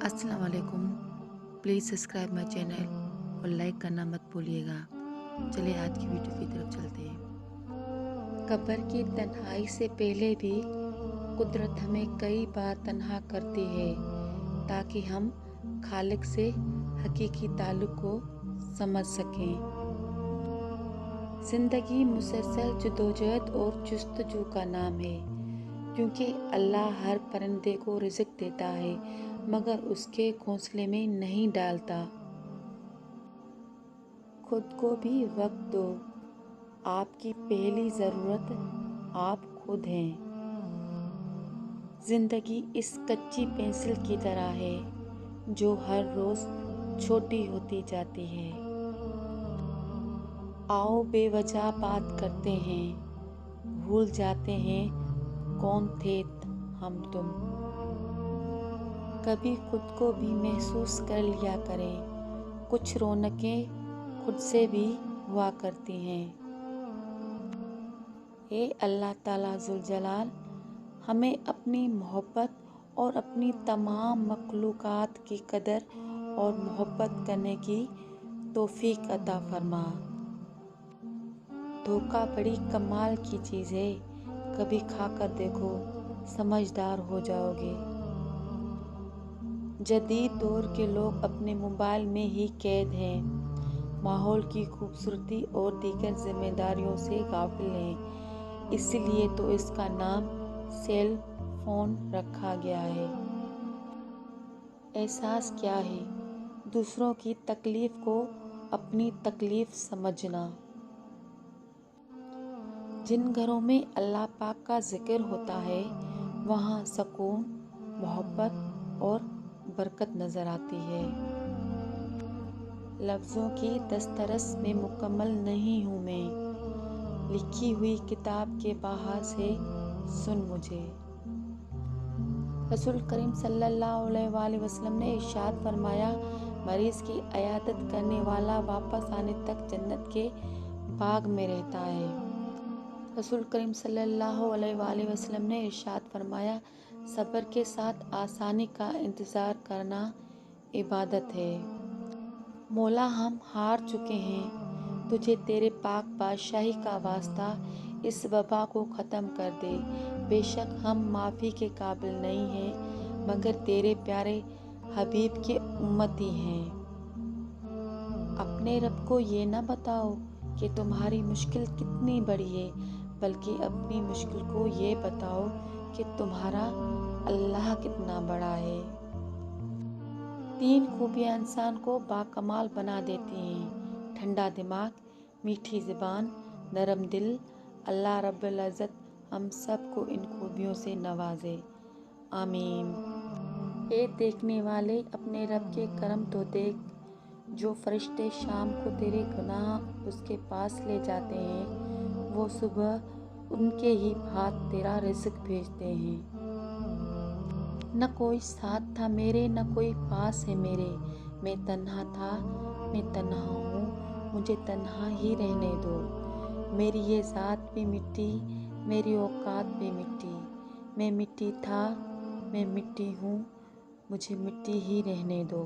अस्सलाम वालेकुम। Please subscribe my channel और लाइक करना मत भूलिएगा। चलिए आज की वीडियो की तरफ चलते हैं। कब्र की तन्हाई से पहले भी कुदरत हमें कई बार तन्हा करती है ताकि हम खालिक से हकीकी ताल्लुक़ को समझ सकें। ज़िंदगी मुसलसल जदोजहद और जुस्तजू का नाम है, क्योंकि अल्लाह हर परिंदे को रिज़्क देता है मगर उसके घोंसले में नहीं डालता। खुद को भी वक्त दो, आपकी पहली ज़रूरत आप खुद हैं। ज़िंदगी इस कच्ची पेंसिल की तरह है जो हर रोज़ छोटी होती जाती है। आओ बेवजह बात करते हैं, भूल जाते हैं कौन थे हम तुम। कभी खुद को भी महसूस कर लिया करें, कुछ रौनकें खुद से भी हुआ करती हैं। ए अल्लाह ताला ज़ुल जलाल, हमें अपनी मोहब्बत और अपनी तमाम मखलूक़ात की कदर और मोहब्बत करने की तौफ़ीक अता फरमा। धोखा बड़ी कमाल की चीज़ है, कभी खाकर देखो, समझदार हो जाओगे। जदीद दौर के लोग अपने मोबाइल में ही कैद हैं, माहौल की खूबसूरती और दीगर जिम्मेदारियों से गाफिल हैं। इसलिए तो इसका नाम सेल फ़ोन रखा गया है। एहसास क्या है? दूसरों की तकलीफ़ को अपनी तकलीफ़ समझना। जिन घरों में अल्लाह पाक का ज़िक्र होता है वहाँ सुकून, मोहब्बत और बरकत नज़र आती है। लफ्ज़ों की दस्तरस में मुकम्मल नहीं हूँ मैं, लिखी हुई किताब के बाहर से सुन मुझे। रसूल करीम सल्लल्लाहु अलैहि वसल्लम ने इरशाद फरमाया, मरीज़ की इयादत करने वाला वापस आने तक जन्नत के बाग में रहता है। रसूल करीम सल्लल्लाहु अलैहि वसल्लम ने इरशाद फरमाया, सब्र के साथ आसानी का इंतज़ार करना इबादत है। मौला, हम हार चुके हैं, तुझे तेरे पाक बादशाही का वास्ता इस वबा को ख़त्म कर दे। बेशक हम माफ़ी के काबिल नहीं हैं मगर तेरे प्यारे हबीब के उम्मती हैं। अपने रब को ये ना बताओ कि तुम्हारी मुश्किल कितनी बड़ी है, बल्कि अपनी मुश्किल को ये बताओ कि तुम्हारा अल्लाह कितना बड़ा है। 3 खूबियाँ इंसान को बाकमाल बना देती हैं: ठंडा दिमाग, मीठी ज़ुबान, नरम दिल। अल्लाह रब्बुल इज़्ज़त हम सब को इन खूबियों से नवाजे, आमीन। ए देखने वाले, अपने रब के करम तो देख, जो फरिश्ते शाम को तेरे गुनाह उसके पास ले जाते हैं, वो सुबह उनके ही हाथ तेरा रिज़्क भेजते हैं। न कोई साथ था मेरे, न कोई पास है मेरे, मैं तन्हा था, मैं तन्हा हूँ, मुझे तन्हा ही रहने दो। मेरी ये ज़ात भी मिट्टी, मेरी औकात भी मिट्टी, मैं मिट्टी था, मैं मिट्टी हूँ, मुझे मिट्टी ही रहने दो।